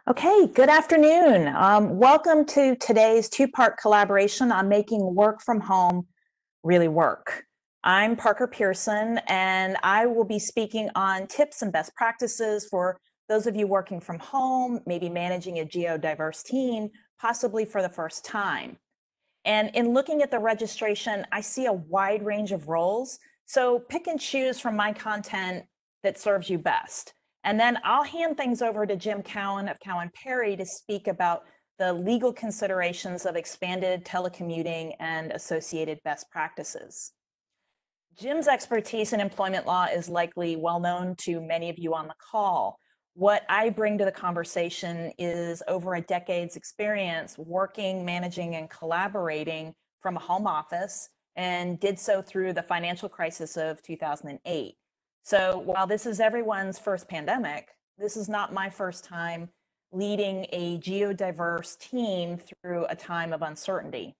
Okay, good afternoon. Welcome to today's two-part collaboration on making work from home really work. I'm Parker Pearson, and I will be speaking on tips and best practices for those of you working from home, maybe managing a geodiverse team, possibly for the first time. And in looking at the registration, I see a wide range of roles. So pick and choose from my content that serves you best. And then I'll hand things over to Jim Cowan of CowanPerry to speak about the legal considerations of expanded telecommuting and associated best practices. Jim's expertise in employment law is likely well known to many of you on the call. What I bring to the conversation is over a decade's experience working, managing, and collaborating from a home office, and did so through the financial crisis of 2008. So while this is everyone's first pandemic, this is not my first time leading a geodiverse team through a time of uncertainty.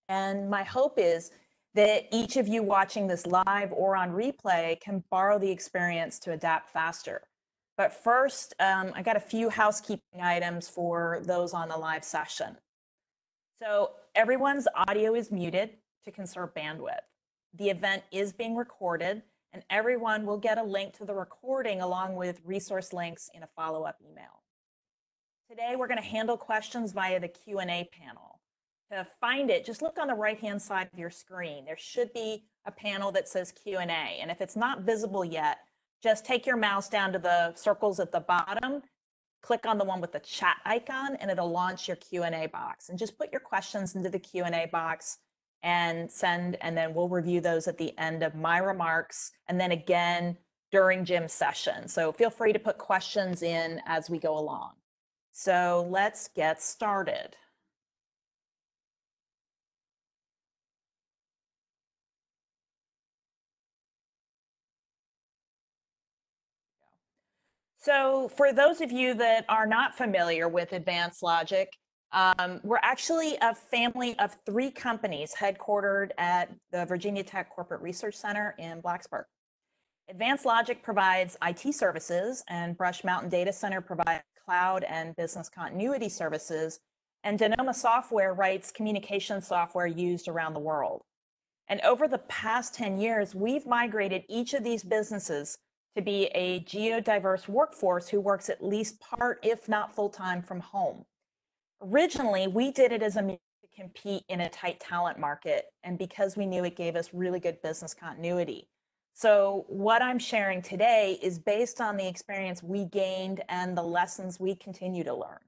And my hope is that each of you watching this live or on replay can borrow the experience to adapt faster. But first, I got a few housekeeping items for those on the live session. So everyone's audio is muted to conserve bandwidth. The event is being recorded, and everyone will get a link to the recording along with resource links in a follow-up email. Today, we're going to handle questions via the Q&A panel. To find it, just look on the right-hand side of your screen. There should be a panel that says Q&A, and if it's not visible yet, just take your mouse down to the circles at the bottom, click on the one with the chat icon, and it'll launch your Q&A box. And just put your questions into the Q&A box and send, and then we'll review those at the end of my remarks, and then again during Jim's session. So feel free to put questions in as we go along. So let's get started. So for those of you that are not familiar with Advanced Logic, we're actually a family of 3 companies headquartered at the Virginia Tech Corporate Research Center in Blacksburg. Advanced Logic provides IT services, and Brush Mountain Data Center provides cloud and business continuity services, and Denoma Software writes communication software used around the world. And over the past 10 years, we've migrated each of these businesses to be a geodiverse workforce who works at least part, if not full-time, from home. Originally, we did it as a means to compete in a tight talent market, and because we knew it gave us really good business continuity. So what I'm sharing today is based on the experience we gained and the lessons we continue to learn.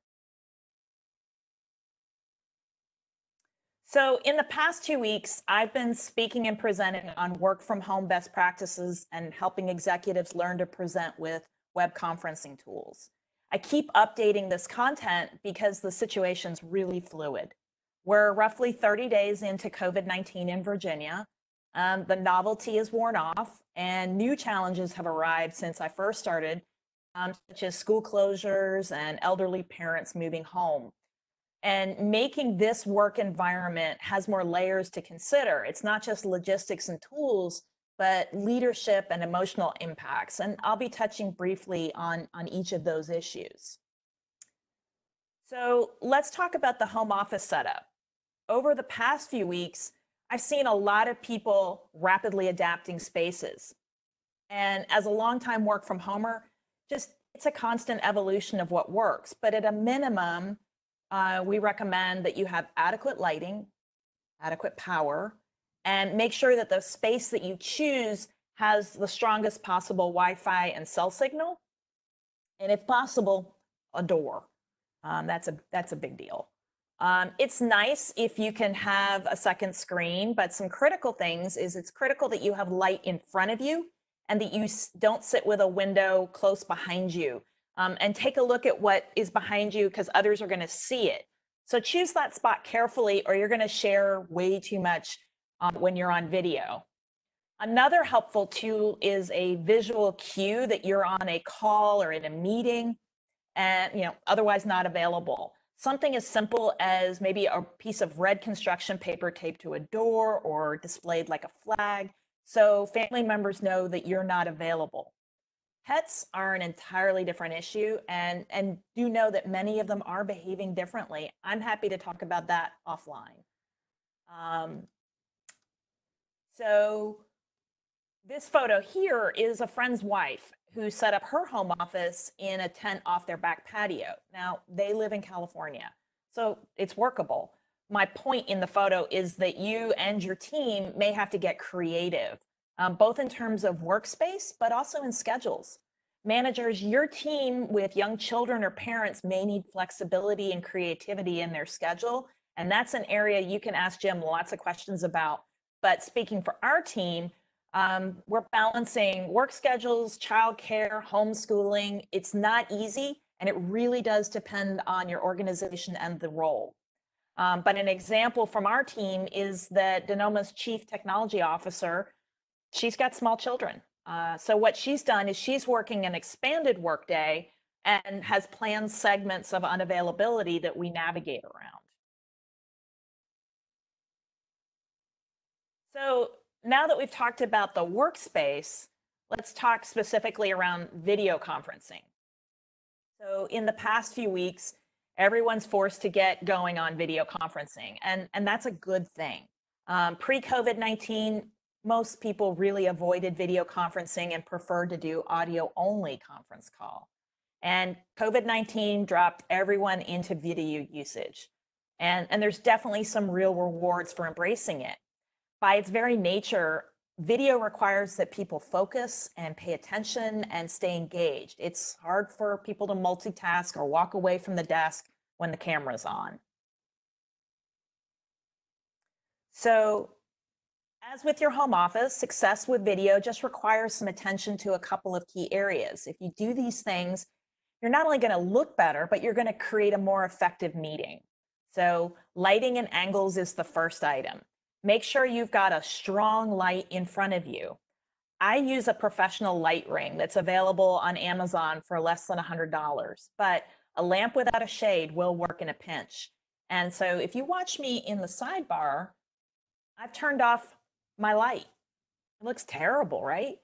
So in the past 2 weeks, I've been speaking and presenting on work from home best practices and helping executives learn to present with web conferencing tools. I keep updating this content because the situation's really fluid. We're roughly 30 days into COVID-19 in Virginia. The novelty is worn off, and new challenges have arrived since I first started, such as school closures and elderly parents moving home. And making this work environment has more layers to consider. It's not just logistics and tools, but leadership and emotional impacts. And I'll be touching briefly on each of those issues. So let's talk about the home office setup. Over the past few weeks, I've seen a lot of people rapidly adapting spaces. And as a longtime work from homer, it's a constant evolution of what works. But at a minimum, we recommend that you have adequate lighting, adequate power, and make sure that the space that you choose has the strongest possible Wi-Fi and cell signal, and if possible, a door. That's a big deal. It's nice if you can have a second screen, but some critical things is it's critical that you have light in front of you and that you don't sit with a window close behind you. And take a look at what is behind you because others are going to see it. So choose that spot carefully or you're going to share way too much when you're on video. Another helpful tool is a visual cue that you're on a call or in a meeting and otherwise not available. Something as simple as maybe a piece of red construction paper taped to a door or displayed like a flag so family members know that you're not available. Pets are an entirely different issue, and do know that many of them are behaving differently. I'm happy to talk about that offline. Um, so this photo here is a friend's wife who set up her home office in a tent off their back patio. Now, they live in California, so it's workable. My point in the photo is that you and your team may have to get creative, both in terms of workspace, but also in schedules. Managers, your team with young children or parents may need flexibility and creativity in their schedule, and that's an area you can ask Jim lots of questions about. But speaking for our team, we're balancing work schedules, childcare, homeschooling. It's not easy, and it really does depend on your organization and the role. But an example from our team is that Denoma's chief technology officer, she's got small children. So what she's done is she's working an expanded workday and has planned segments of unavailability that we navigate around. So now that we've talked about the workspace, let's talk specifically around video conferencing. So in the past few weeks, everyone's forced to get going on video conferencing, and that's a good thing. Pre-COVID-19, most people really avoided video conferencing and preferred to do audio-only conference call. And COVID-19 dropped everyone into video usage. And there's definitely some real rewards for embracing it. By its very nature, video requires that people focus and pay attention and stay engaged. It's hard for people to multitask or walk away from the desk when the camera's on. So, as with your home office, success with video just requires some attention to a couple of key areas. If you do these things, you're not only going to look better, but you're going to create a more effective meeting. So, lighting and angles is the first item. Make sure you've got a strong light in front of you. I use a professional light ring that's available on Amazon for less than $100, but a lamp without a shade will work in a pinch. And so if you watch me in the sidebar, I've turned off my light. It looks terrible, right?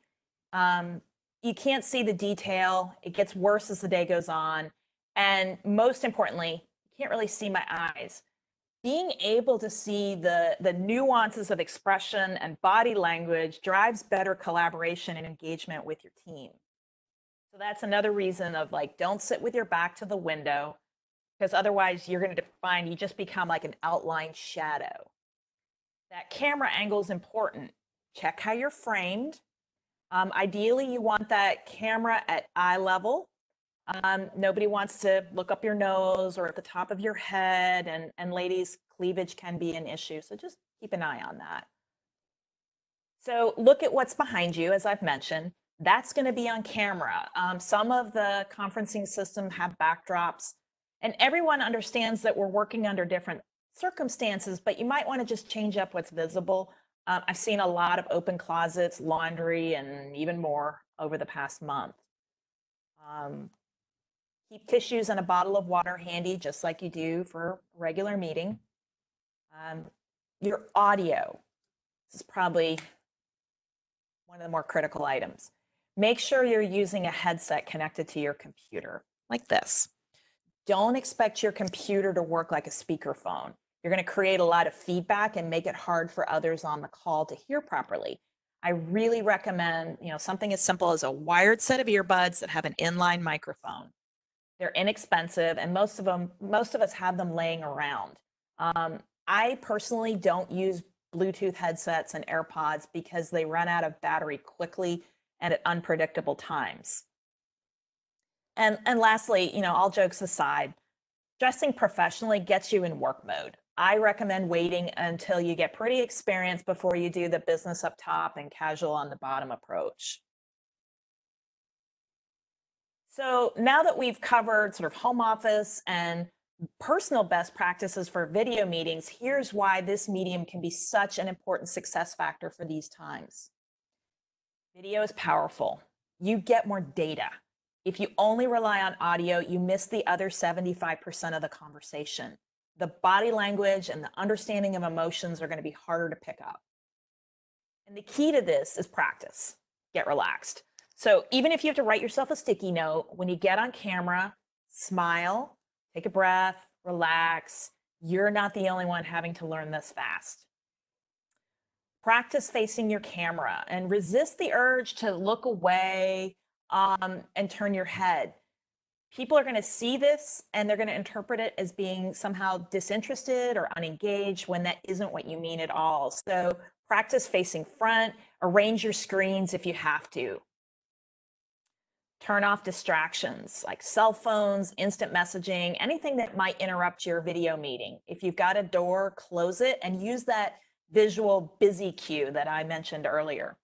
You can't see the detail. It gets worse as the day goes on. And most importantly, you can't really see my eyes. Being able to see the nuances of expression and body language drives better collaboration and engagement with your team. So that's another reason of like, don't sit with your back to the window, because otherwise you're going to find you just become like an outline shadow. That camera angle is important. Check how you're framed. Ideally, you want that camera at eye level. Nobody wants to look up your nose or at the top of your head, and ladies, cleavage can be an issue, so just keep an eye on that. So look at what's behind you, as I've mentioned. That's going to be on camera. Some of the conferencing systems have backdrops, and everyone understands that we're working under different circumstances, but you might want to just change up what's visible. I've seen a lot of open closets, laundry, and even more over the past month. Keep tissues and a bottle of water handy, just like you do for a regular meeting. Your audio, this is probably one of the more critical items. Make sure you're using a headset connected to your computer, like this. Don't expect your computer to work like a speakerphone. You're going to create a lot of feedback and make it hard for others on the call to hear properly. I really recommend, something as simple as a wired set of earbuds that have an inline microphone. They're inexpensive, and most of us have them laying around. I personally don't use Bluetooth headsets and AirPods because they run out of battery quickly and at unpredictable times. And lastly, all jokes aside, dressing professionally gets you in work mode. I recommend waiting until you get pretty experienced before you do the business up top and casual on the bottom approach. So now that we've covered sort of home office and personal best practices for video meetings, here's why this medium can be such an important success factor for these times. Video is powerful. You get more data. If you only rely on audio, you miss the other 75% of the conversation. The body language and the understanding of emotions are going to be harder to pick up. And the key to this is practice. Get relaxed. So even if you have to write yourself a sticky note, when you get on camera, smile, take a breath, relax. You're not the only one having to learn this fast. Practice facing your camera and resist the urge to look away and turn your head. People are going to see this and they're going to interpret it as being somehow disinterested or unengaged when that isn't what you mean at all. So practice facing front, arrange your screens if you have to. Turn off distractions like cell phones, instant messaging, anything that might interrupt your video meeting. If you've got a door, close it and use that visual busy cue that I mentioned earlier.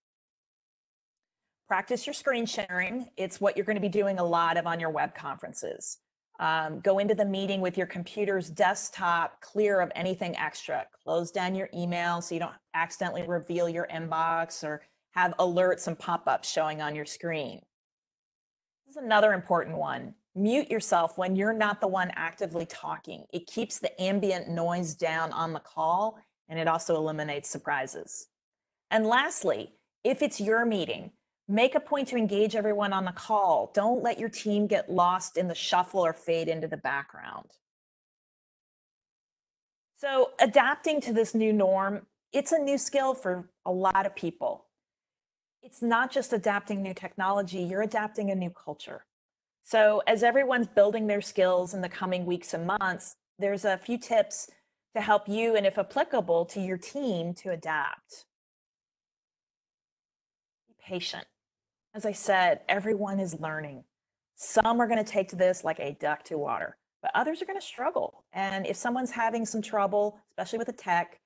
Practice your screen sharing. It's what you're going to be doing a lot of on your web conferences. Go into the meeting with your computer's desktop clear of anything extra. Close down your email so you don't accidentally reveal your inbox or have alerts and pop-ups showing on your screen. This is another important one. Mute yourself when you're not the one actively talking. It keeps the ambient noise down on the call, and it also eliminates surprises. And lastly, if it's your meeting, make a point to engage everyone on the call. Don't let your team get lost in the shuffle or fade into the background. So adapting to this new norm, it's a new skill for a lot of people. It's not just adapting new technology, you're adapting a new culture. So as everyone's building their skills in the coming weeks and months, there's a few tips to help you and if applicable to your team to adapt. Be patient. As I said, everyone is learning. Some are going to take to this like a duck to water, but others are going to struggle. And if someone's having some trouble, especially with the tech,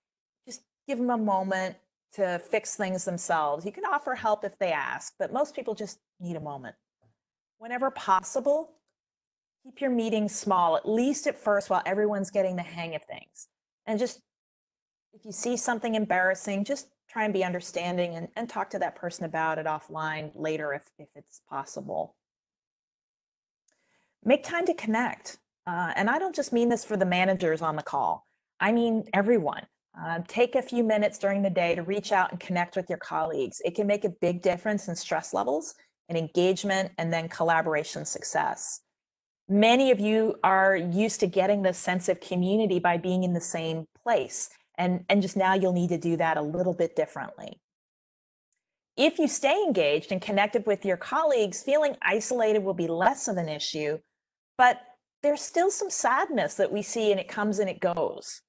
just give them a moment to fix things themselves. You can offer help if they ask, but most people just need a moment. Whenever possible, keep your meetings small, at least at first while everyone's getting the hang of things. And just, if you see something embarrassing, just try and be understanding and talk to that person about it offline later if it's possible. Make time to connect. And I don't just mean this for the managers on the call. I mean everyone. Take a few minutes during the day to reach out and connect with your colleagues. It can make a big difference in stress levels and engagement and then collaboration success. Many of you are used to getting this sense of community by being in the same place. And just now you'll need to do that a little bit differently. If you stay engaged and connected with your colleagues, feeling isolated will be less of an issue, but there's still some sadness that we see and it comes and it goes.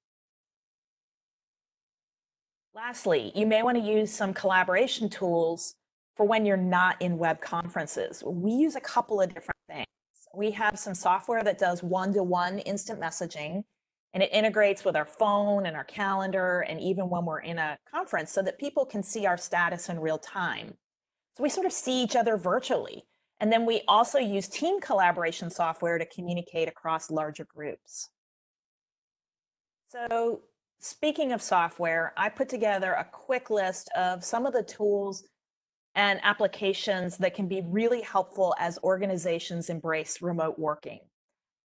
Lastly, you may want to use some collaboration tools for when you're not in web conferences. We use a couple of different things. We have some software that does one-to-one instant messaging, and it integrates with our phone and our calendar, and even when we're in a conference so that people can see our status in real time. So we sort of see each other virtually. And then we also use team collaboration software to communicate across larger groups. So speaking of software, I put together a quick list of some of the tools and applications that can be really helpful as organizations embrace remote working.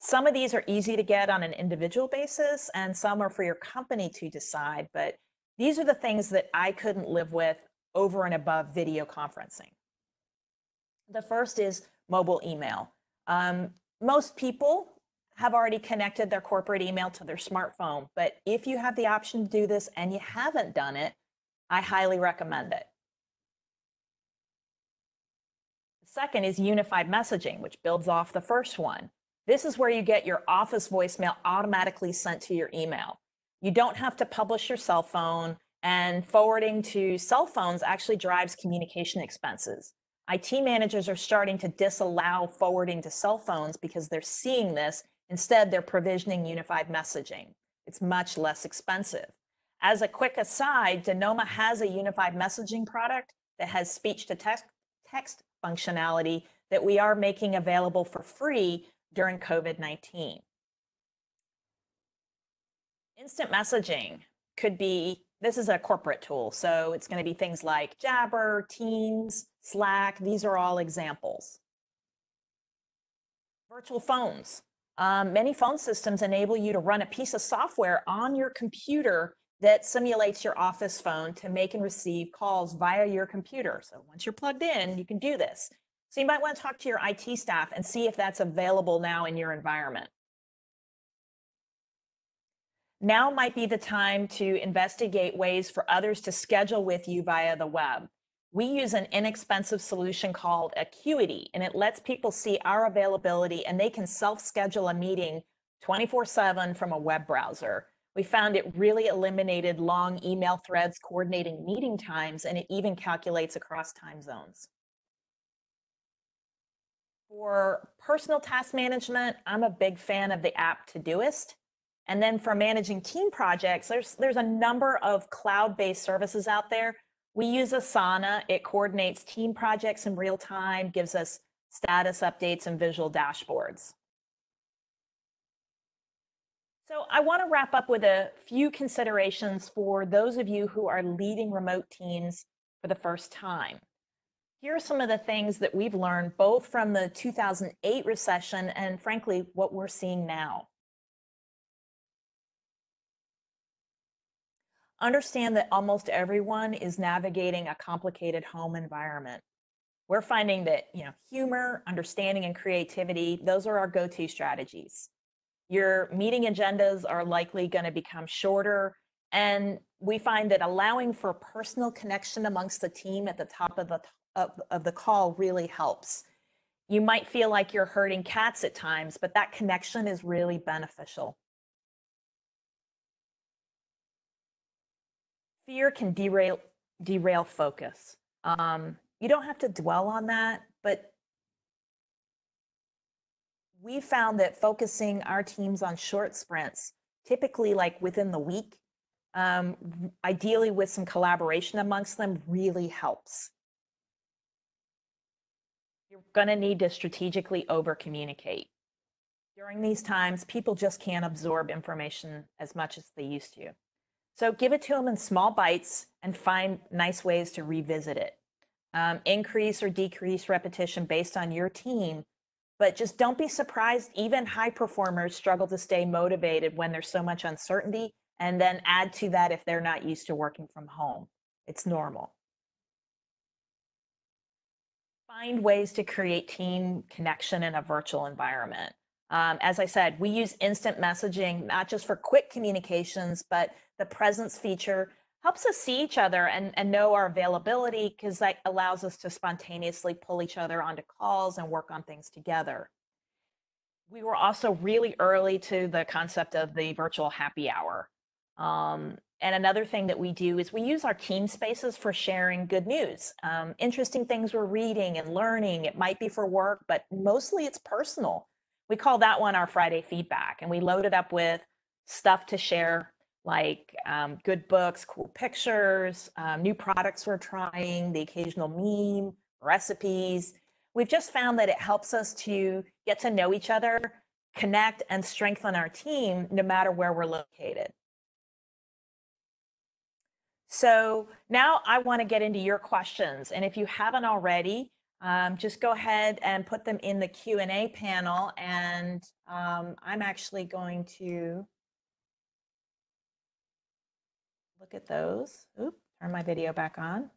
Some of these are easy to get on an individual basis, and some are for your company to decide, but these are the things that I couldn't live with over and above video conferencing. The first is mobile email. Most people have already connected their corporate email to their smartphone, but if you have the option to do this and you haven't done it, I highly recommend it. The second is unified messaging, which builds off the first one. This is where you get your office voicemail automatically sent to your email. You don't have to publish your cell phone, and forwarding to cell phones actually drives communication expenses. IT managers are starting to disallow forwarding to cell phones because they're seeing this. Instead, they're provisioning unified messaging. It's much less expensive. As a quick aside, Denoma has a unified messaging product that has speech-to-text functionality that we are making available for free during COVID-19. Instant messaging could be, this is a corporate tool, so it's going to be things like Jabber, Teams, Slack. These are all examples. Virtual phones. Many phone systems enable you to run a piece of software on your computer that simulates your office phone to make and receive calls via your computer. So once you're plugged in, you can do this. So you might want to talk to your IT staff and see if that's available now in your environment. Now might be the time to investigate ways for others to schedule with you via the web. We use an inexpensive solution called Acuity, and it lets people see our availability and they can self-schedule a meeting 24/7 from a web browser. We found it really eliminated long email threads coordinating meeting times, and it even calculates across time zones. For personal task management, I'm a big fan of the app Todoist. And then for managing team projects, there's a number of cloud-based services out there. We use Asana. It coordinates team projects in real time, gives us status updates and visual dashboards. So I want to wrap up with a few considerations for those of you who are leading remote teams for the first time. Here are some of the things that we've learned both from the 2008 recession and frankly, what we're seeing now. Understand that almost everyone is navigating a complicated home environment. We're finding that, humor, understanding, and creativity, those are our go-to strategies. Your meeting agendas are likely going to become shorter, and we find that allowing for personal connection amongst the team at the top of the call really helps. You might feel like you're herding cats at times, but that connection is really beneficial. Fear can derail focus. You don't have to dwell on that, but we found that focusing our teams on short sprints, typically like within the week, ideally with some collaboration amongst them, really helps. You're going to need to strategically over-communicate. During these times, people just can't absorb information as much as they used to. So give it to them in small bites and find nice ways to revisit it. Increase or decrease repetition based on your team, but just don't be surprised. Even high performers struggle to stay motivated when there's so much uncertainty, and then add to that if they're not used to working from home. It's normal. Find ways to create team connection in a virtual environment. As I said, we use instant messaging, not just for quick communications, but the presence feature helps us see each other and know our availability, because that allows us to spontaneously pull each other onto calls and work on things together. We were also really early to the concept of the virtual happy hour. And another thing that we do is we use our team spaces for sharing good news, interesting things we're reading and learning. It might be for work, but mostly it's personal. We call that one our Friday feedback, and we load it up with stuff to share, like good books, cool pictures, new products we're trying, the occasional meme, recipes. We've just found that it helps us to get to know each other, connect, and strengthen our team no matter where we're located. So now I want to get into your questions. And if you haven't already, just go ahead and put them in the Q&A panel. And I'm actually going to look at those. Oop, turn my video back on.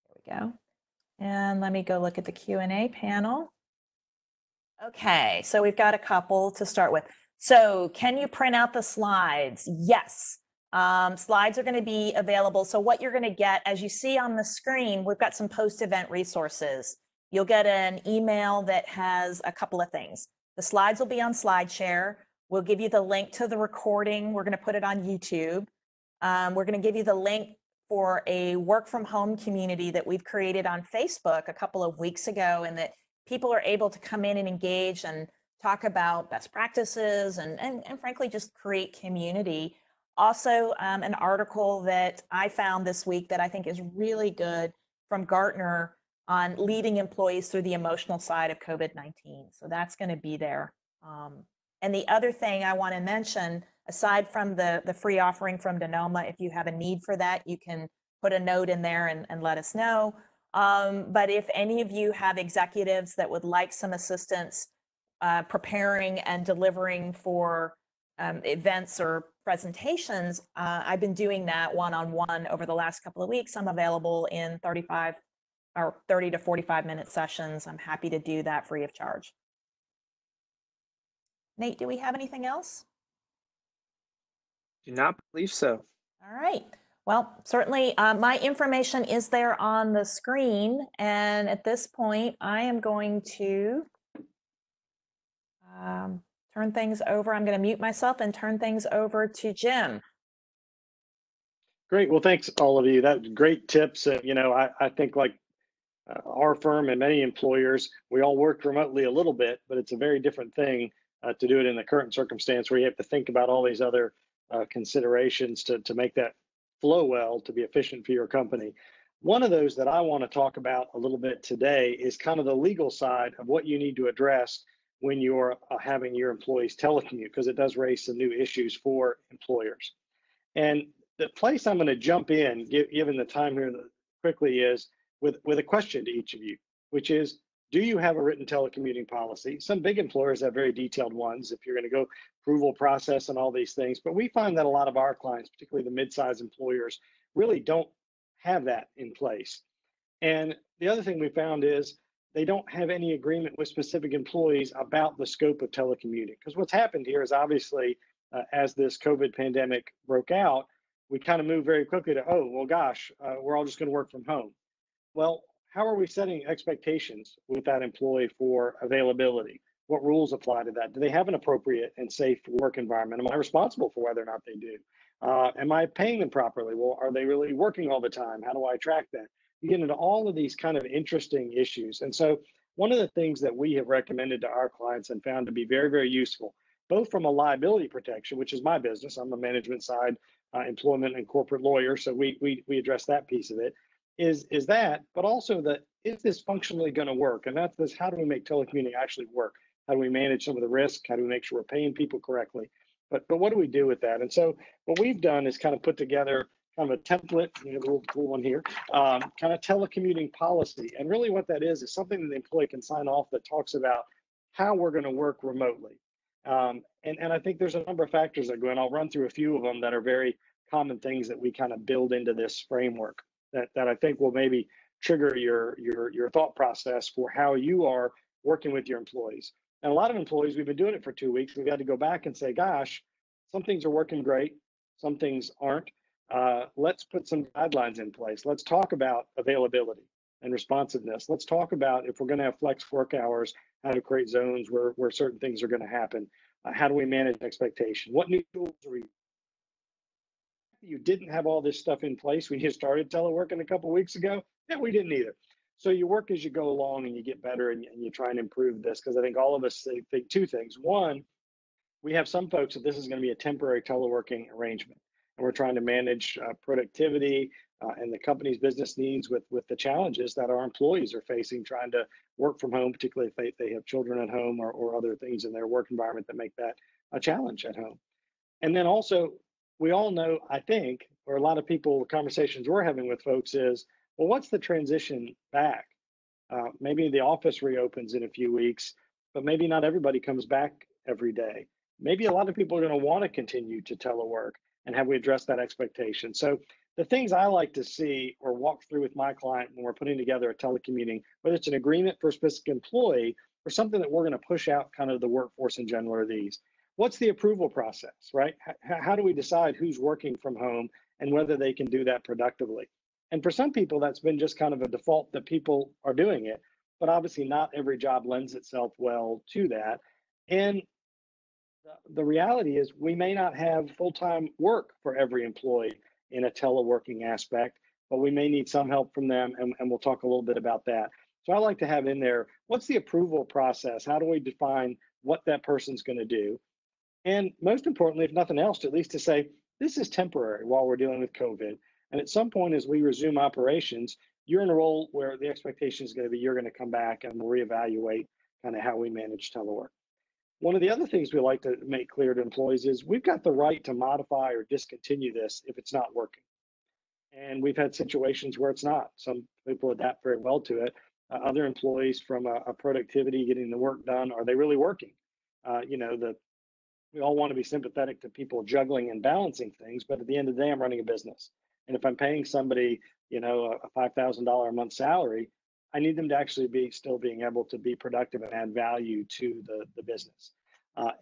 There we go. And let me go look at the Q&A panel. Okay, so we've got a couple to start with. So can you print out the slides? Yes. Slides are going to be available. So what you're going to get, as you see on the screen, we've got some post-event resources. You'll get an email that has a couple of things. The slides will be on SlideShare. We'll give you the link to the recording. We're going to put it on YouTube. We're going to give you the link for a work from home community that we've created on Facebook a couple of weeks ago, and that people are able to come in and engage and talk about best practices and frankly, just create community. Also, an article that I found this week that I think is really good from Gartner on leading employees through the emotional side of COVID-19. So that's going to be there. And the other thing I want to mention, aside from the free offering from Denoma, if you have a need for that, you can put a note in there and let us know. But if any of you have executives that would like some assistance preparing and delivering for events or presentations, I've been doing that one-on-one over the last couple of weeks. I'm available in 35 or 30 to 45-minute sessions. I'm happy to do that free of charge. Nate, do we have anything else? Do not believe so. All right. Well, certainly my information is there on the screen. And at this point, I am going to turn things over. I'm going to mute myself and turn things over to Jim. Great. Well, thanks all of you. That great tips. I think like our firm and many employers, we all work remotely a little bit, but it's a very different thing to do it in the current circumstance where you have to think about all these other considerations to make that flow well, to be efficient for your company. One of those that I want to talk about a little bit today is kind of the legal side of what you need to address when you're having your employees telecommute, because it does raise some new issues for employers. And the place I'm going to jump in, given the time here quickly, is with a question to each of you, which is, do you have a written telecommuting policy? Some big employers have very detailed ones if you're going to go approval process and all these things. But we find that a lot of our clients, particularly the mid-sized employers, really don't have that in place. And the other thing we found is they don't have any agreement with specific employees about the scope of telecommuting. Because what's happened here is obviously, as this COVID pandemic broke out, we kind of moved very quickly to, oh, well, gosh, we're all just going to work from home. Well, how are we setting expectations with that employee for availability? What rules apply to that? Do they have an appropriate and safe work environment? Am I responsible for whether or not they do? Am I paying them properly? Well, are they really working all the time? How do I track that? You get into all of these kind of interesting issues. And so one of the things that we have recommended to our clients and found to be very, very useful, both from a liability protection, which is my business, I'm a management side employment and corporate lawyer, so we address that piece of it, is that, but also that, is this functionally going to work? And that's this, how do we make telecommuting actually work? How do we manage some of the risk? How do we make sure we're paying people correctly? But what do we do with that? And so what we've done is kind of put together kind of a template, a little cool one here, kind of telecommuting policy. And really what that is something that the employee can sign off that talks about how we're going to work remotely. And I think there's a number of factors that go in. I'll run through a few of them that are very common things that we kind of build into this framework that I think will maybe trigger your thought process for how you are working with your employees. And a lot of employees, we've been doing it for 2 weeks. We've got to go back and say, gosh, some things are working great, some things aren't. Let's put some guidelines in place. Let's talk about availability and responsiveness. Let's talk about, if we're going to have flex work hours, how to create zones where certain things are going to happen. How do we manage expectation? What new tools are we? You didn't have all this stuff in place when you started teleworking a couple of weeks ago? Yeah, we didn't either. So you work as you go along and you get better and you try and improve this, because I think all of us think two things. One, we have some folks that this is going to be a temporary teleworking arrangement, and we're trying to manage productivity and the company's business needs with the challenges that our employees are facing trying to work from home, particularly if they have children at home or other things in their work environment that make that a challenge at home. And then also, we all know, I think, or a lot of people, conversations we're having with folks is, well, what's the transition back? Maybe the office reopens in a few weeks, but maybe not everybody comes back every day. Maybe a lot of people are going to want to continue to telework, and have we addressed that expectation? So the things I like to see or walk through with my client when we're putting together a telecommuting, whether it's an agreement for a specific employee or something that we're going to push out kind of the workforce in general, are these. What's the approval process, right? How do we decide who's working from home and whether they can do that productively? And for some people, that's been just kind of a default that people are doing it, but obviously not every job lends itself well to that. And the reality is we may not have full-time work for every employee in a teleworking aspect, but we may need some help from them, and we'll talk a little bit about that. So I like to have in there, what's the approval process? How do we define what that person's going to do? And most importantly, if nothing else, at least to say, this is temporary while we're dealing with COVID. And at some point, as we resume operations, you're in a role where the expectation is going to be you're going to come back and we'll reevaluate kind of how we manage telework. One of the other things we like to make clear to employees is we've got the right to modify or discontinue this if it's not working. And we've had situations where it's not. Some people adapt very well to it. Other employees, from a productivity, getting the work done, are they really working? We all want to be sympathetic to people juggling and balancing things, but at the end of the day, I'm running a business. And if I'm paying somebody, a $5,000 a month salary, I need them to actually be still being able to be productive and add value to the business.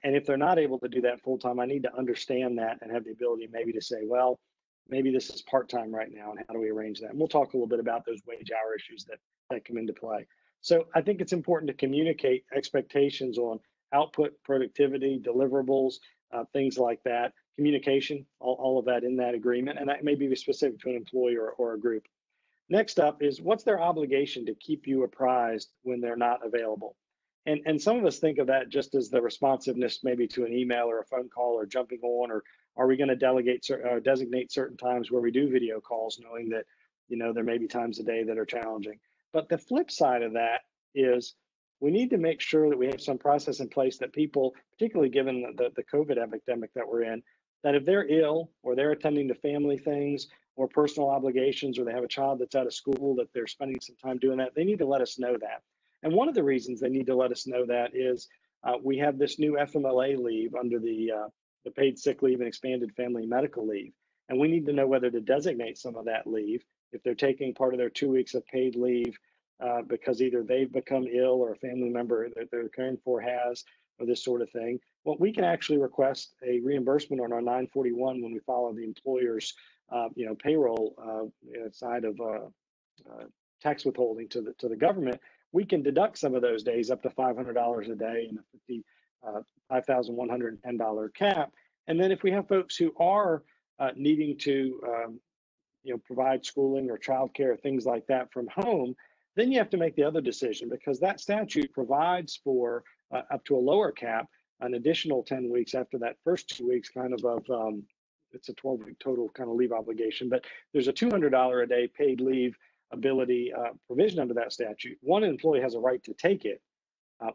And if they're not able to do that full time, I need to understand that and have the ability maybe to say, well, maybe this is part time right now, and how do we arrange that? And we'll talk a little bit about those wage hour issues that come into play. So I think it's important to communicate expectations on output, productivity, deliverables, things like that, communication, all of that in that agreement, and that may be specific to an employee or a group. Next up is, what's their obligation to keep you apprised when they're not available? And some of us think of that just as the responsiveness maybe to an email or a phone call or jumping on, or are we going to designate certain times where we do video calls, knowing that there may be times a day that are challenging. But the flip side of that is, we need to make sure that we have some process in place that people, particularly given the COVID epidemic that we're in, that if they're ill or they're attending to family things or personal obligations, or they have a child that's out of school, that they're spending some time doing that, they need to let us know that. And one of the reasons they need to let us know that is we have this new FMLA leave under the paid sick leave and expanded family medical leave. And we need to know whether to designate some of that leave if they're taking part of their 2 weeks of paid leave because either they've become ill or a family member that they're caring for has, or this sort of thing. Well, we can actually request a reimbursement on our 941 when we follow the employer's payroll side of tax withholding to the government. We can deduct some of those days up to $500 a day and a $5,110 cap. And then if we have folks who are needing to provide schooling or childcare, things like that from home, then you have to make the other decision, because that statute provides for up to a lower cap, an additional 10 weeks after that first 2 weeks, it's a 12-week total kind of leave obligation, but there's a $200 a day paid leave ability provision under that statute. One employee has a right to take it.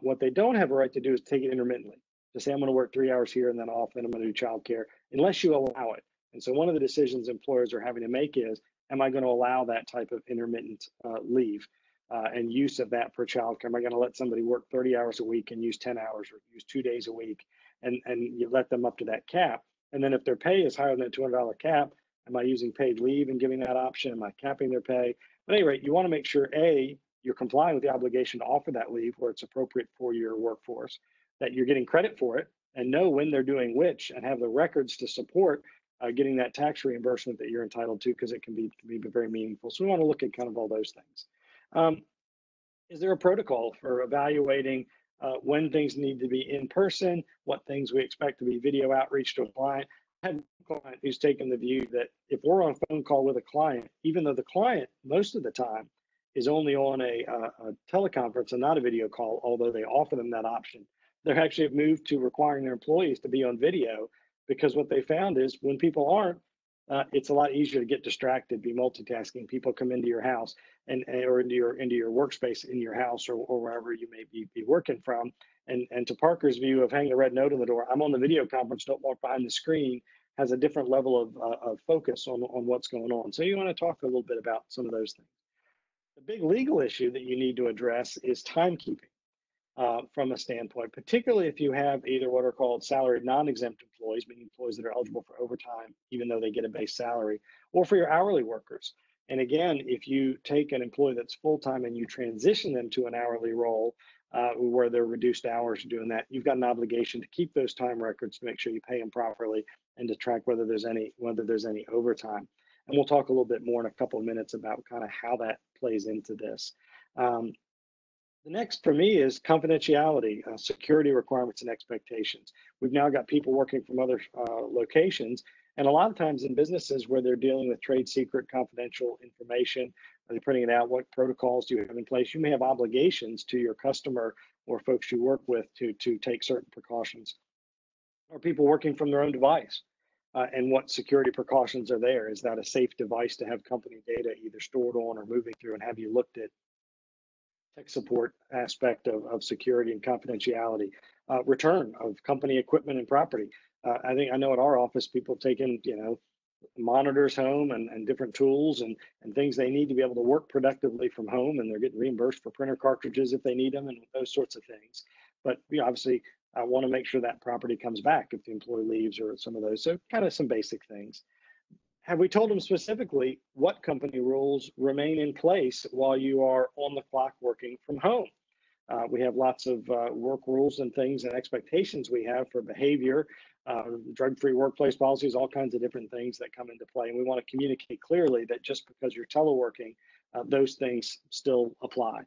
What they don't have a right to do is take it intermittently, to say, I'm going to work 3 hours here and then off, then I'm going to do childcare, unless you allow it. And so one of the decisions employers are having to make is, am I going to allow that type of intermittent leave and use of that for childcare? Am I going to let somebody work 30 hours a week and use 10 hours, or use 2 days a week, and you let them up to that cap? And then if their pay is higher than that $200 cap, am I using paid leave and giving that option? Am I capping their pay? But at any rate, you want to make sure, A, you're complying with the obligation to offer that leave where it's appropriate for your workforce, that you're getting credit for it, and know when they're doing which, and have the records to support getting that tax reimbursement that you're entitled to, because it can be very meaningful. So we want to look at kind of all those things. Is there a protocol for evaluating when things need to be in person, what things we expect to be video outreach to a client? I have a client who's taken the view that if we're on a phone call with a client, even though the client most of the time is only on a teleconference and not a video call, although they offer them that option, they actually have moved to requiring their employees to be on video, because what they found is when people aren't, it's a lot easier to get distracted, be multitasking. People come into your house or into your workspace in your house, or wherever you may be working from. And to Parker's view of hanging a red note on the door, I'm on the video conference, don't walk behind the screen, has a different level of focus on what's going on. So you want to talk a little bit about some of those things. The big legal issue that you need to address is timekeeping. From a standpoint, particularly if you have either what are called salaried non-exempt employees, meaning employees that are eligible for overtime, even though they get a base salary, or for your hourly workers. And again, if you take an employee that's full-time and you transition them to an hourly role where they're reduced hours doing that, you've got an obligation to keep those time records to make sure you pay them properly and to track whether there's any overtime. And we'll talk a little bit more in a couple of minutes about kind of how that plays into this. The next for me is confidentiality, security requirements and expectations. We've now got people working from other locations, and a lot of times in businesses where they're dealing with trade secret, confidential information, are they putting it out? What protocols do you have in place? You may have obligations to your customer or folks you work with to take certain precautions. Are people working from their own device? And what security precautions are there? Is that a safe device to have company data either stored on or moving through? And have you looked at tech support aspect of security and confidentiality, return of company equipment and property? I know at our office, people have taken, monitors home and different tools and things they need to be able to work productively from home, and they're getting reimbursed for printer cartridges if they need them and those sorts of things. But we obviously want to make sure that property comes back if the employee leaves or some of those. So kind of some basic things. have we told them specifically what company rules remain in place while you are on the clock working from home? We have lots of work rules and things and expectations we have for behavior, drug-free workplace policies, all kinds of different things that come into play. And we want to communicate clearly that just because you're teleworking, those things still apply.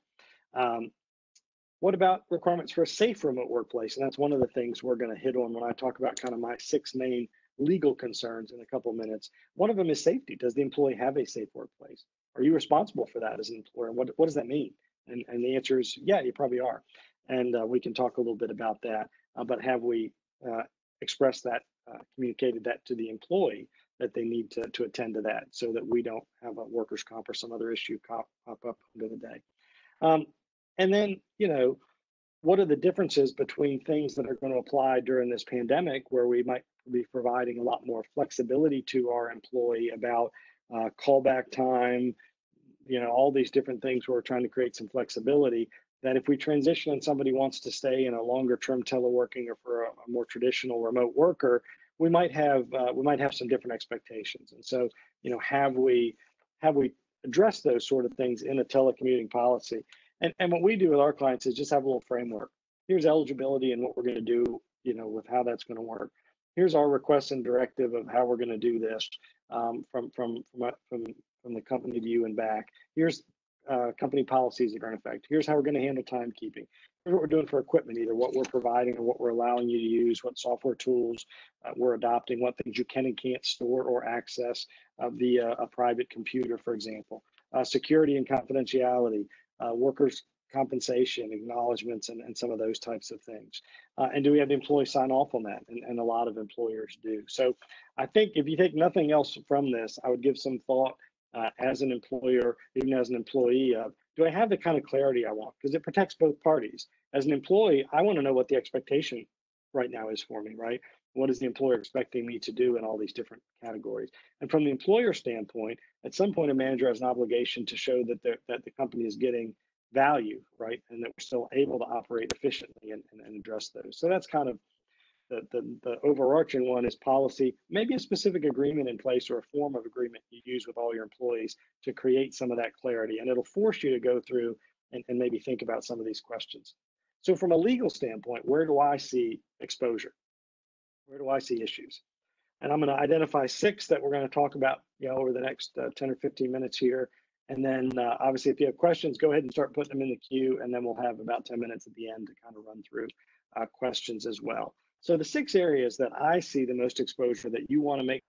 What about requirements for a safe remote workplace? And that's one of the things we're going to hit on when I talk about kind of my 6 main legal concerns in a couple of minutes. One of them is safety. Does the employee have a safe workplace? Are you responsible for that as an employer? What does that mean? And the answer is, yeah, you probably are. And we can talk a little bit about that. But have we expressed that, communicated that to the employee that they need to attend to that so that we don't have a workers' comp or some other issue pop up under the day? And then, what are the differences between things that are going to apply during this pandemic where we might be providing a lot more flexibility to our employee about callback time, all these different things where we're trying to create some flexibility that if we transition and somebody wants to stay in a longer term teleworking or for a more traditional remote worker, we might have some different expectations. And so, have we addressed those sort of things in a telecommuting policy? And what we do with our clients is just have a little framework. Here's eligibility and what we're going to do, with how that's going to work. Here's our request and directive of how we're going to do this from the company to you and back. Here's company policies that are in effect. Here's how we're going to handle timekeeping. Here's what we're doing for equipment, either what we're providing or what we're allowing you to use, what software tools we're adopting, what things you can and can't store or access via a private computer, for example. Security and confidentiality, workers' compensation, acknowledgments, and some of those types of things. And do we have the employee sign off on that? And a lot of employers do. So I think if you take nothing else from this, I would give some thought as an employer, even as an employee, do I have the kind of clarity I want? Because it protects both parties. As an employee, I want to know what the expectation right now is for me, right? What is the employer expecting me to do in all these different categories? And from the employer standpoint, at some point, a manager has an obligation to show that the company is getting value, right? And that we're still able to operate efficiently and address those. So that's kind of the overarching one is policy, maybe a specific agreement in place or a form of agreement you use with all your employees to create some of that clarity. And it'll force you to go through and maybe think about some of these questions. So from a legal standpoint, where do I see exposure? Where do I see issues? And I'm going to identify 6 that we're going to talk about, over the next 10 or 15 minutes here. And then obviously, if you have questions, go ahead and start putting them in the queue. And then we'll have about 10 minutes at the end to kind of run through questions as well. So the 6 areas that I see the most exposure that you want to make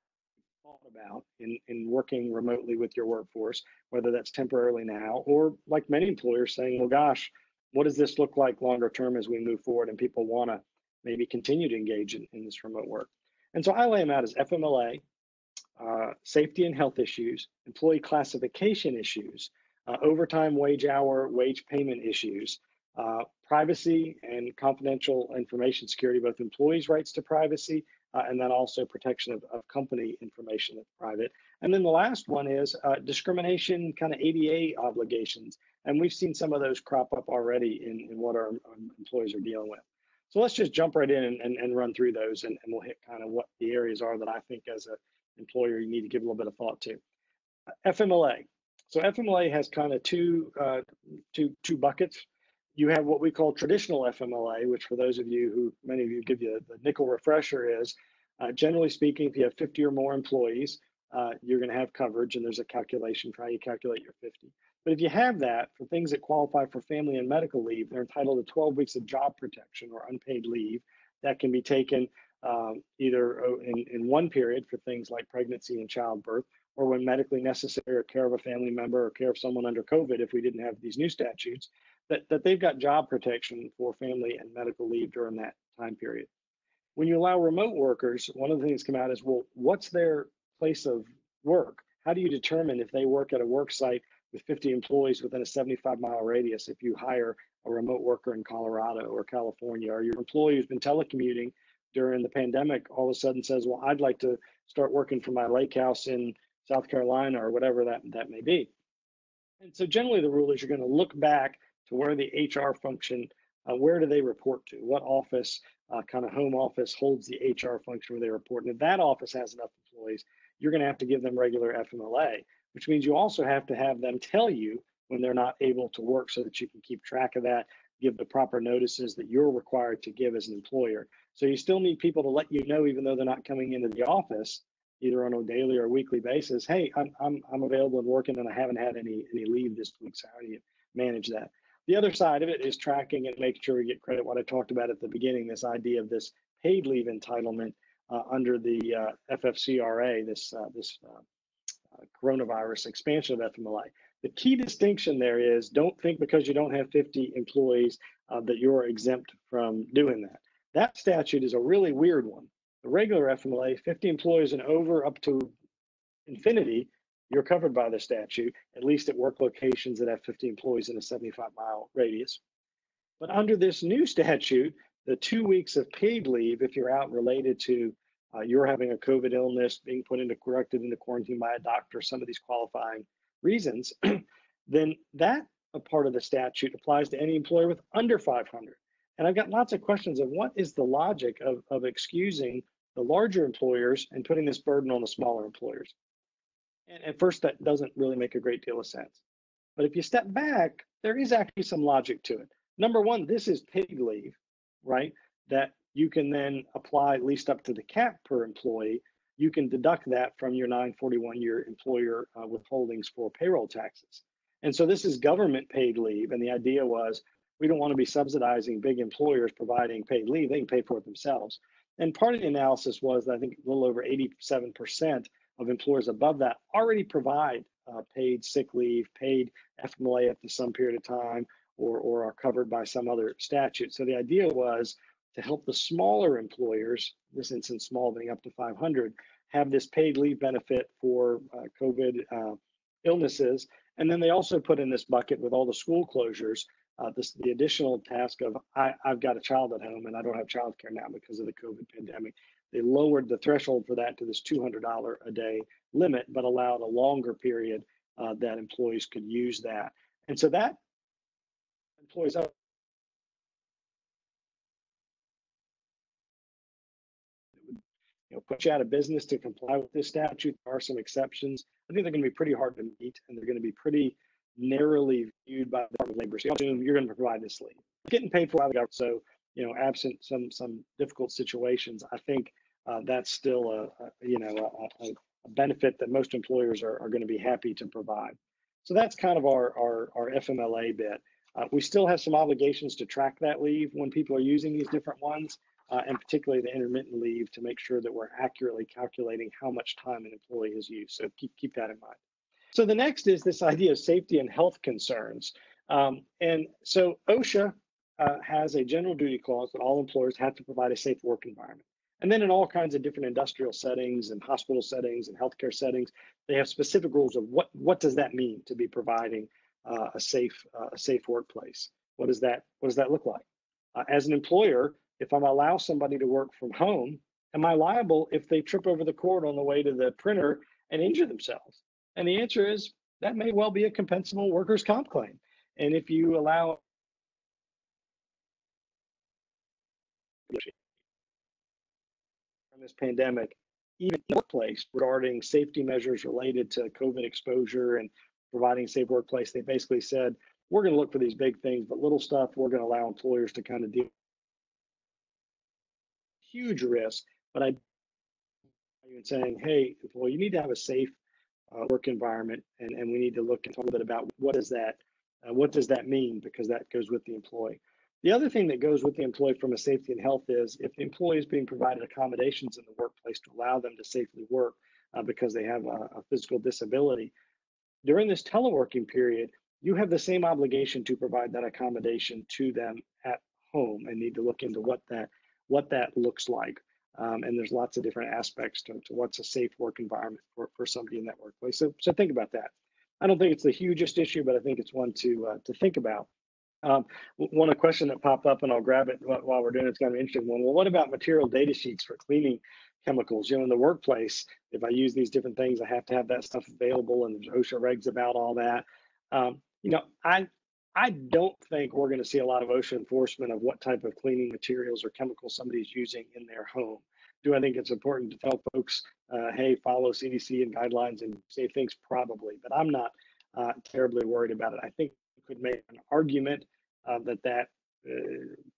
thought about in working remotely with your workforce, whether that's temporarily now or like many employers saying, well, gosh, what does this look like longer term as we move forward and people want to maybe continue to engage in this remote work? And so I lay them out as FMLA, safety and health issues, employee classification issues, overtime wage hour, wage payment issues, privacy and confidential information security, both employees' rights to privacy and then also protection of company information that's private. And then the last one is discrimination, kind of ADA obligations. And we've seen some of those crop up already in what our employees are dealing with. So let's just jump right in and run through those, and we'll hit kind of what the areas are that I think as an employer you need to give a little bit of thought to. FMLA. So FMLA has kind of two buckets. You have what we call traditional FMLA, which for those of you who, many of you give you the nickel refresher is, generally speaking, if you have 50 or more employees, you're going to have coverage, and there's a calculation for how you calculate your 50. But if you have that, for things that qualify for family and medical leave, they're entitled to 12 weeks of job protection or unpaid leave that can be taken either in one period for things like pregnancy and childbirth, or when medically necessary, or care of a family member, or care of someone under COVID, if we didn't have these new statutes, that they've got job protection for family and medical leave during that time period. When you allow remote workers, one of the things come out is, well, what's their place of work? How do you determine if they work at a work site with 50 employees within a 75-mile radius if you hire a remote worker in Colorado or California, or your employee who's been telecommuting during the pandemic all of a sudden says, well, I'd like to start working from my lake house in South Carolina or whatever that may be. And so generally the rule is you're going to look back to where the HR function, where do they report to? What office, kind of home office, holds the HR function where they report? And if that office has enough employees, you're going to have to give them regular FMLA, which means you also have to have them tell you when they're not able to work so that you can keep track of that, give the proper notices that you're required to give as an employer. So you still need people to let you know, even though they're not coming into the office, either on a daily or weekly basis. Hey, I'm available and working, and I haven't had any leave this week. So how do you manage that? The other side of it is tracking and making sure we get credit. What I talked about at the beginning, this idea of this paid leave entitlement under the FFCRA, this coronavirus expansion of FMLA. The key distinction there is, don't think because you don't have 50 employees that you're exempt from doing that. That statute is a really weird one. The regular FMLA, 50 employees and over up to infinity, you're covered by the statute, at least at work locations that have 50 employees in a 75-mile radius. But under this new statute, the 2 weeks of paid leave, if you're out related to you're having a COVID illness, being corrected into quarantine by a doctor, some of these qualifying reasons, then that a part of the statute applies to any employer with under 500. And I've got lots of questions of what is the logic of excusing the larger employers and putting this burden on the smaller employers. And at first, that doesn't really make a great deal of sense. But if you step back, there is actually some logic to it. Number one, this is paid leave, right? That you can then apply at least up to the cap per employee. You can deduct that from your 941-year employer withholdings for payroll taxes. And so this is government paid leave. And the idea was, we don't want to be subsidizing big employers providing paid leave. They can pay for it themselves. And part of the analysis was that I think a little over 87% of employers above that already provide paid sick leave, paid FMLA up to some period of time, or are covered by some other statute. So the idea was to help the smaller employers, in this instance small being up to 500, have this paid leave benefit for COVID illnesses. And then they also put in this bucket with all the school closures, the additional task of, I've got a child at home and I don't have childcare now because of the COVID pandemic. They lowered the threshold for that to this $200 a day limit, but allowed a longer period that employees could use that. And so that employees up put you out of business to comply with this statute. There are some exceptions. I think they're going to be pretty hard to meet, and they're going to be pretty narrowly viewed by the Department of Labor. So you're going to provide this leave, getting paid for by the government. So absent some difficult situations, I think that's still a benefit that most employers are going to be happy to provide. So that's kind of our FMLA bit. We still have some obligations to track that leave when people are using these different ones. And particularly the intermittent leave, to make sure that we're accurately calculating how much time an employee has used. So keep that in mind. So the next is this idea of safety and health concerns. And so OSHA has a general duty clause that all employers have to provide a safe work environment. And then in all kinds of different industrial settings and hospital settings and healthcare settings, they have specific rules of what does that mean to be providing a safe workplace. What does that look like? As an employer, if I'm allow somebody to work from home, am I liable if they trip over the cord on the way to the printer and injure themselves? And the answer is that may well be a compensable workers' comp claim. And if you allow from this pandemic, even in the workplace, regarding safety measures related to COVID exposure and providing a safe workplace, they basically said, we're going to look for these big things, but little stuff, we're going to allow employers to kind of deal with huge risk. But I'm saying, hey, well, you need to have a safe work environment, and we need to look and talk a little bit about what does that mean, because that goes with the employee. The other thing that goes with the employee from a safety and health is if the employee is being provided accommodations in the workplace to allow them to safely work because they have a physical disability. During this teleworking period, you have the same obligation to provide that accommodation to them at home, and need to look into what that looks like. And there's lots of different aspects to what's a safe work environment for somebody in that workplace. So think about that. I don't think it's the hugest issue, but I think it's one to think about. One question that popped up, and I'll grab it while we're doing it, it's kind of an interesting one. Well, what about material data sheets for cleaning chemicals? In the workplace, if I use these different things, I have to have that stuff available, and there's OSHA regs about all that. I don't think we're going to see a lot of OSHA enforcement of what type of cleaning materials or chemicals somebody's using in their home, Do I think it's important to tell folks, hey, follow CDC and guidelines and say things? Probably, but I'm not terribly worried about it. I think you could make an argument that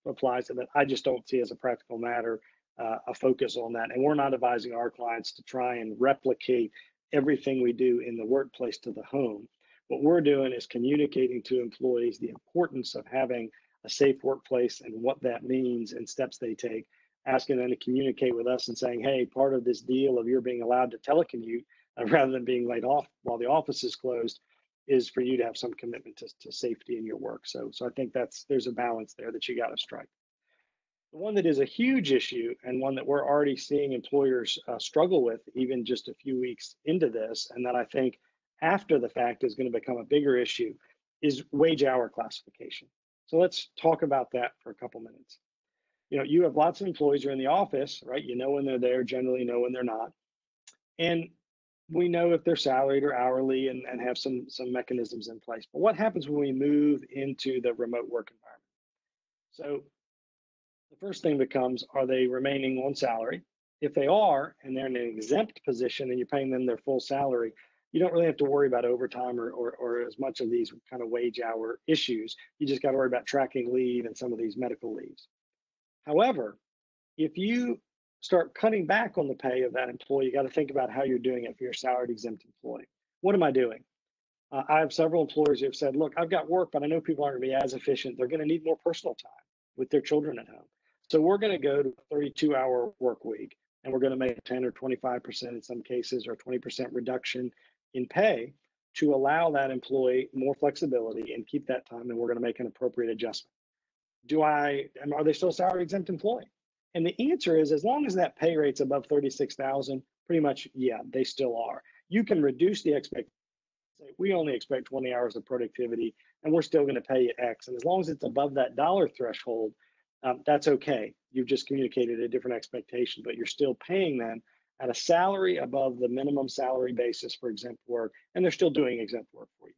applies, and that I just don't see as a practical matter a focus on that. And we're not advising our clients to try and replicate everything we do in the workplace to the home. What we're doing is communicating to employees the importance of having a safe workplace and what that means and steps they take, asking them to communicate with us and saying, hey, part of this deal of you're being allowed to telecommute rather than being laid off while the office is closed is for you to have some commitment to safety in your work. So I think there's a balance there that you got to strike. The one that is a huge issue and one that we're already seeing employers struggle with even just a few weeks into this, and that I think after the fact is going to become a bigger issue, is wage hour classification. So let's talk about that for a couple minutes. You know, you have lots of employees who are in the office, right? You know when they're there, generally know when they're not. And we know if they're salaried or hourly and have some mechanisms in place. But what happens when we move into the remote work environment? So the first thing becomes, are they remaining on salary? If they are, and they're in an exempt position and you're paying them their full salary, you don't really have to worry about overtime or as much of these kind of wage hour issues. You just got to worry about tracking leave and some of these medical leaves. However, if you start cutting back on the pay of that employee, you got to think about how you're doing it for your salaried exempt employee. What am I doing? I have several employers who have said, look, I've got work, but I know people aren't going to be as efficient. They're going to need more personal time with their children at home. So we're going to go to a 32-hour work week, and we're going to make 10 or 25% in some cases, or 20% reduction in pay to allow that employee more flexibility and keep that time, and we're going to make an appropriate adjustment. Are they still a salary exempt employee? And the answer is, as long as that pay rate's above 36,000, pretty much, yeah, they still are. You can reduce the expectation. We only expect 20 hours of productivity, and we're still going to pay you X. And as long as it's above that dollar threshold, that's okay. You've just communicated a different expectation, but you're still paying them at a salary above the minimum salary basis for exempt work, and they're still doing exempt work for you.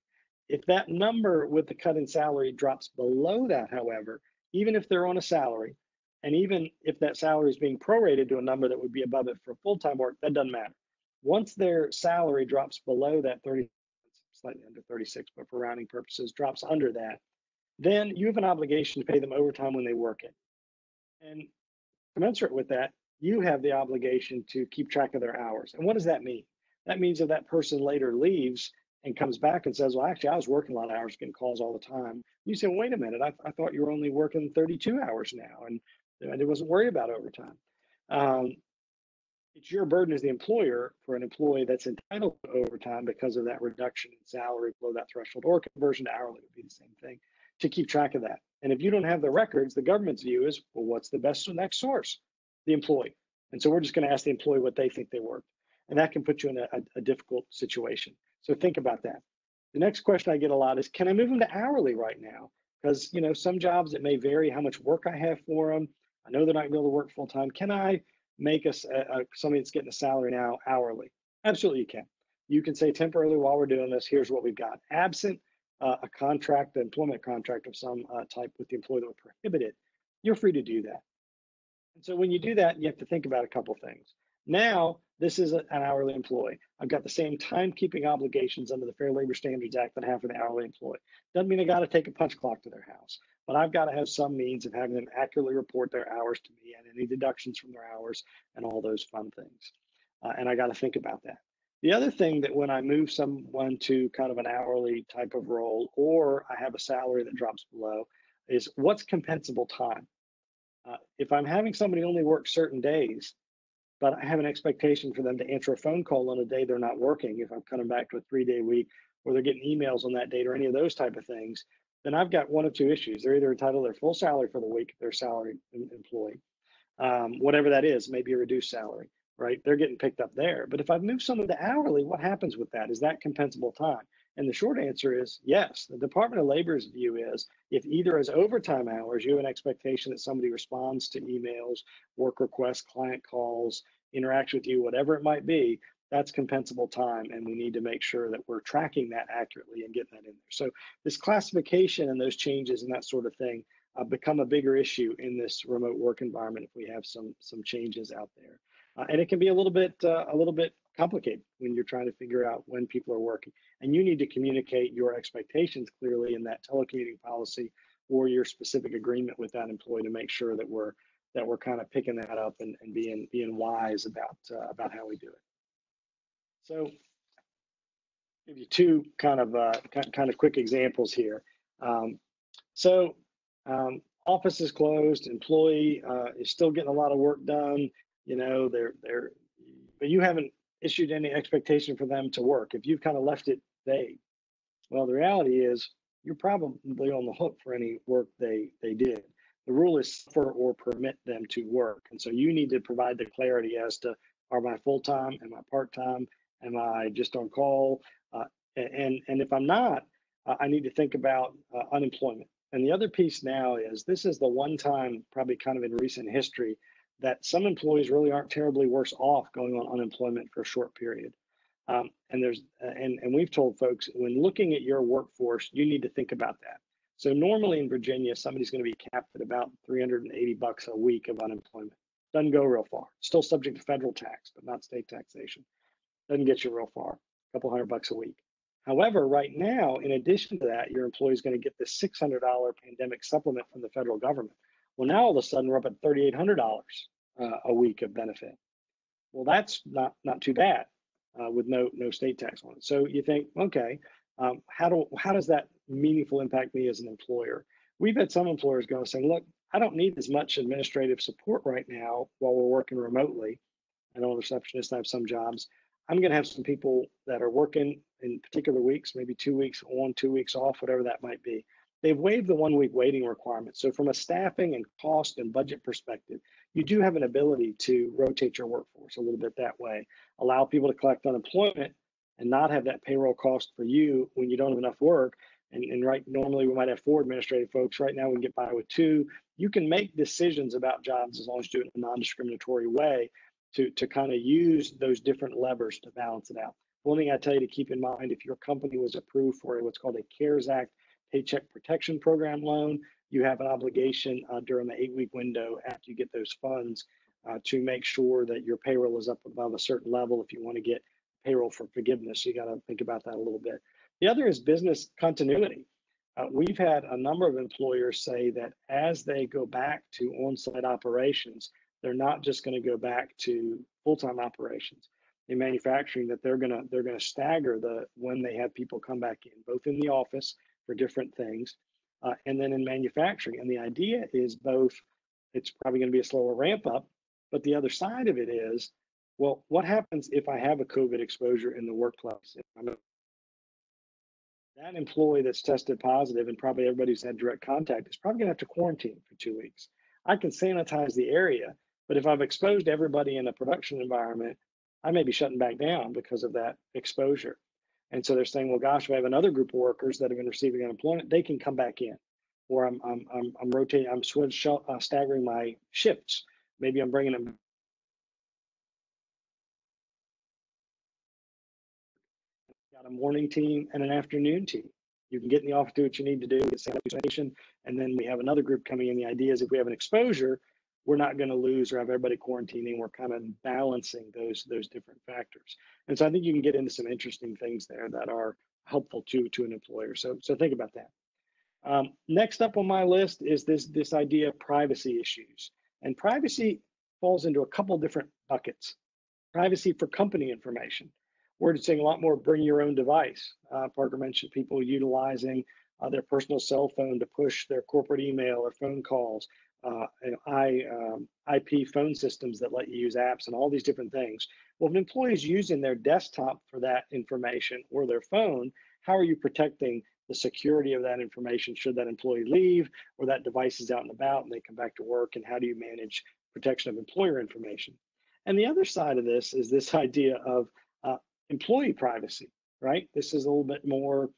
If that number with the cut in salary drops below that, however, even if they're on a salary, and even if that salary is being prorated to a number that would be above it for full-time work, that doesn't matter. Once their salary drops below that 30, slightly under 36, but for rounding purposes, drops under that, then you have an obligation to pay them overtime when they work it. And commensurate with that, you have the obligation to keep track of their hours. And what does that mean? That means if that person later leaves and comes back and says, well, actually, I was working a lot of hours, getting calls all the time. You say, wait a minute, I thought you were only working 32 hours now, and I wasn't worried about overtime. It's your burden as the employer for an employee that's entitled to overtime because of that reduction in salary below that threshold, or conversion to hourly would be the same thing, to keep track of that. And if you don't have the records, the government's view is, well, what's the best next source? The employee. And so we're just going to ask the employee what they think they worked. And that can put you in a difficult situation. So think about that. The next question I get a lot is, can I move them to hourly right now? Because, you know, some jobs, it may vary how much work I have for them. I know they're not going to be able to work full time. Can I make somebody that's getting a salary now hourly? Absolutely, you can. You can say temporarily, while we're doing this, here's what we've got. Absent a contract, an employment contract of some type with the employee that would prohibit it, you're free to do that. And so when you do that, you have to think about a couple things. Now, this is an hourly employee. I've got the same timekeeping obligations under the Fair Labor Standards Act that I have for the hourly employee. Doesn't mean I got to take a punch clock to their house, but I've got to have some means of having them accurately report their hours to me and any deductions from their hours and all those fun things. And I got to think about that. The other thing that when I move someone to kind of an hourly type of role, or I have a salary that drops below, is what's compensable time? If I'm having somebody only work certain days, but I have an expectation for them to answer a phone call on a day they're not working, if I'm coming back to a 3-day week, or they're getting emails on that date, or any of those type of things, then I've got one of two issues. They're either entitled to their full salary for the week if they're a salaried employee, whatever that is, maybe a reduced salary, right? They're getting picked up there. But if I've moved someone to hourly, what happens with that? Is that compensable time? And the short answer is yes. The Department of Labor's view is, if either as overtime hours, you have an expectation that somebody responds to emails, work requests, client calls, interacts with you, whatever it might be, that's compensable time. And we need to make sure that we're tracking that accurately and getting that in there. So this classification and those changes and that sort of thing become a bigger issue in this remote work environment if we have some changes out there. And it can be a little bit complicated when you're trying to figure out when people are working. And you need to communicate your expectations clearly in that telecommuting policy or your specific agreement with that employee to make sure that we're kind of picking that up and being wise about how we do it. So, give you two kind of quick examples here. Office is closed, employee is still getting a lot of work done. You know, but you haven't issued any expectation for them to work. If you've kind of left it vague, well, the reality is you're probably on the hook for any work they did. The rule is suffer or permit them to work. And so you need to provide the clarity as to, are I full-time? Am I part-time? Am I just on call? And if I'm not, I need to think about unemployment. And the other piece now is this is the one time, probably kind of in recent history, that some employees really aren't terribly worse off going on unemployment for a short period. And we've told folks, when looking at your workforce, you need to think about that. So normally in Virginia, somebody's going to be capped at about $380 a week of unemployment. Doesn't go real far. Still subject to federal tax, but not state taxation. Doesn't get you real far. A couple $100 a week. However, right now, in addition to that, your employee is going to get this $600 pandemic supplement from the federal government. Well, now all of a sudden we're up at $3,800 a week of benefit. Well, that's not too bad with no state tax on it. So you think, okay, how does that meaningful impact me as an employer? We've had some employers go saying, look, I don't need as much administrative support right now while we're working remotely. I know receptionists have some jobs. I'm going to have some people that are working in particular weeks, maybe 2 weeks on, 2 weeks off, whatever that might be. They've waived the 1 week waiting requirement. So from a staffing and cost and budget perspective, you do have an ability to rotate your workforce a little bit that way, allow people to collect unemployment and not have that payroll cost for you when you don't have enough work. And right, normally we might have 4 administrative folks. Right now we can get by with 2. You can make decisions about jobs as long as you do it in a non-discriminatory way to kind of use those different levers to balance it out. One thing I tell you to keep in mind, if your company was approved for what's called a CARES Act Paycheck Protection Program loan, you have an obligation during the 8-week window after you get those funds to make sure that your payroll is up above a certain level if you want to get payroll for forgiveness. You got to think about that a little bit. The other is business continuity. We've had a number of employers say that as they go back to on-site operations, they're not just going to go back to full-time operations in manufacturing, that they're going to stagger when they have people come back in, both in the office for different things, and then in manufacturing. And the idea is both, it's probably going to be a slower ramp up, but the other side of it is, well, what happens if I have a COVID exposure in the workplace? That employee that's tested positive, and probably everybody who's had direct contact, is probably going to have to quarantine for 2 weeks. I can sanitize the area, but if I've exposed everybody in a production environment, I may be shutting back down because of that exposure. And so they're saying, well, gosh, if I have another group of workers that have been receiving unemployment, they can come back in. Or I'm rotating, I'm staggering my shifts. Maybe I'm bringing them. Got a morning team and an afternoon team. You can get in the office, do what you need to do, get sanitation, and then we have another group coming in. The idea is if we have an exposure, we're not going to lose or have everybody quarantining. We're kind of balancing those different factors. And so I think you can get into some interesting things there that are helpful to an employer. So think about that. Next up on my list is this idea of privacy issues. And privacy falls into a couple different buckets. Privacy for company information. We're seeing a lot more bring your own device. Parker mentioned people utilizing their personal cell phone to push their corporate email or phone calls, IP phone systems that let you use apps and all these different things. Well, if an employee is using their desktop for that information or their phone, how are you protecting the security of that information should that employee leave or that device is out and about and they come back to work? And how do you manage protection of employer information? And the other side of this is this idea of employee privacy, right? This is a little bit more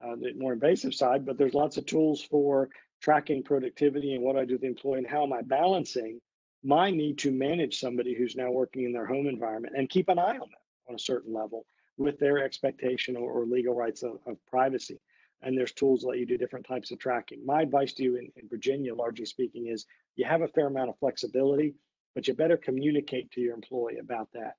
the more invasive side, but there's lots of tools for tracking productivity and what I do with the employee and how am I balancing my need to manage somebody who's now working in their home environment and keep an eye on them on a certain level with their expectation or legal rights of privacy. And there's tools that let you do different types of tracking. My advice to you in Virginia, largely speaking, is you have a fair amount of flexibility, but you better communicate to your employee about that.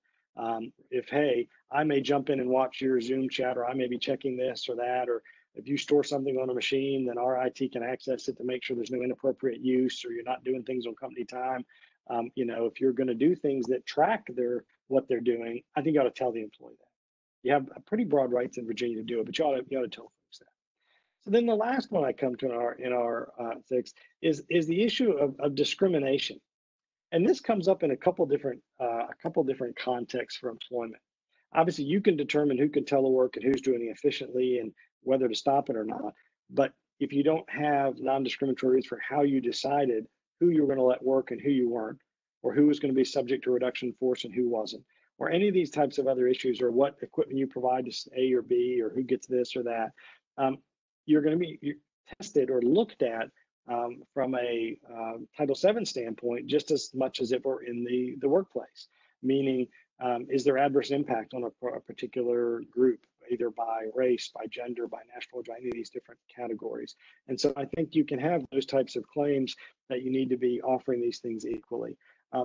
If, hey, I may jump in and watch your Zoom chat, or I may be checking this or that, or if you store something on a machine, then our IT can access it to make sure there's no inappropriate use, or you're not doing things on company time. If you're going to do things that track what they're doing, I think you ought to tell the employee that. You have pretty broad rights in Virginia to do it, but you ought to tell folks that. So then the last one I come to in our six is the issue of discrimination, and this comes up in a couple different contexts for employment. Obviously, you can determine who can telework and who's doing it efficiently and whether to stop it or not. But if you don't have non-discriminatory for how you decided who you were going to let work and who you weren't, or who was going to be subject to reduction in force and who wasn't, or any of these types of other issues, or what equipment you provide to A or B, or who gets this or that, you're going to be tested or looked at from a Title VII standpoint just as much as if we're in the workplace. Meaning, is there adverse impact on a particular group, either by race, by gender, by national origin, any of these different categories? And so I think you can have those types of claims that you need to be offering these things equally.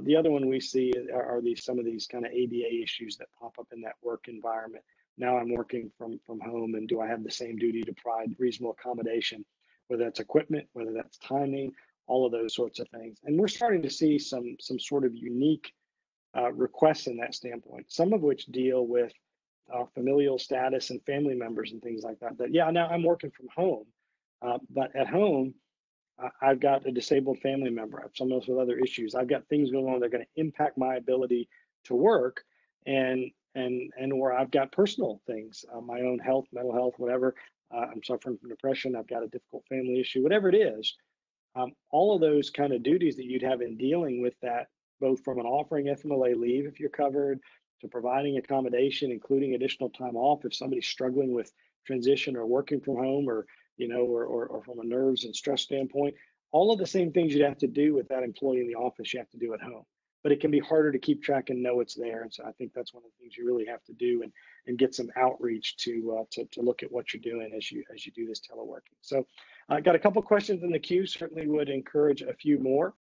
The other one we see are some of these kind of ADA issues that pop up in that work environment. Now I'm working from home, and do I have the same duty to provide reasonable accommodation, whether that's equipment, whether that's timing, all of those sorts of things. And we're starting to see some sort of unique requests in that standpoint, some of which deal with familial status and family members and things like that. That, yeah, now I'm working from home, but at home, I've got a disabled family member. I have someone else with other issues. I've got things going on that are going to impact my ability to work, and or I've got personal things, my own health, mental health, whatever. I'm suffering from depression. I've got a difficult family issue, whatever it is. All of those kind of duties that you'd have in dealing with that, both from an offering FMLA leave if you're covered, to providing accommodation, including additional time off if somebody's struggling with transition or working from home, or or from a nerves and stress standpoint. All of the same things you'd have to do with that employee in the office, you have to do at home. But it can be harder to keep track and know it's there. And so I think that's one of the things you really have to do, and get some outreach to look at what you're doing as you do this teleworking. So I got a couple questions in the queue. Certainly would encourage a few more.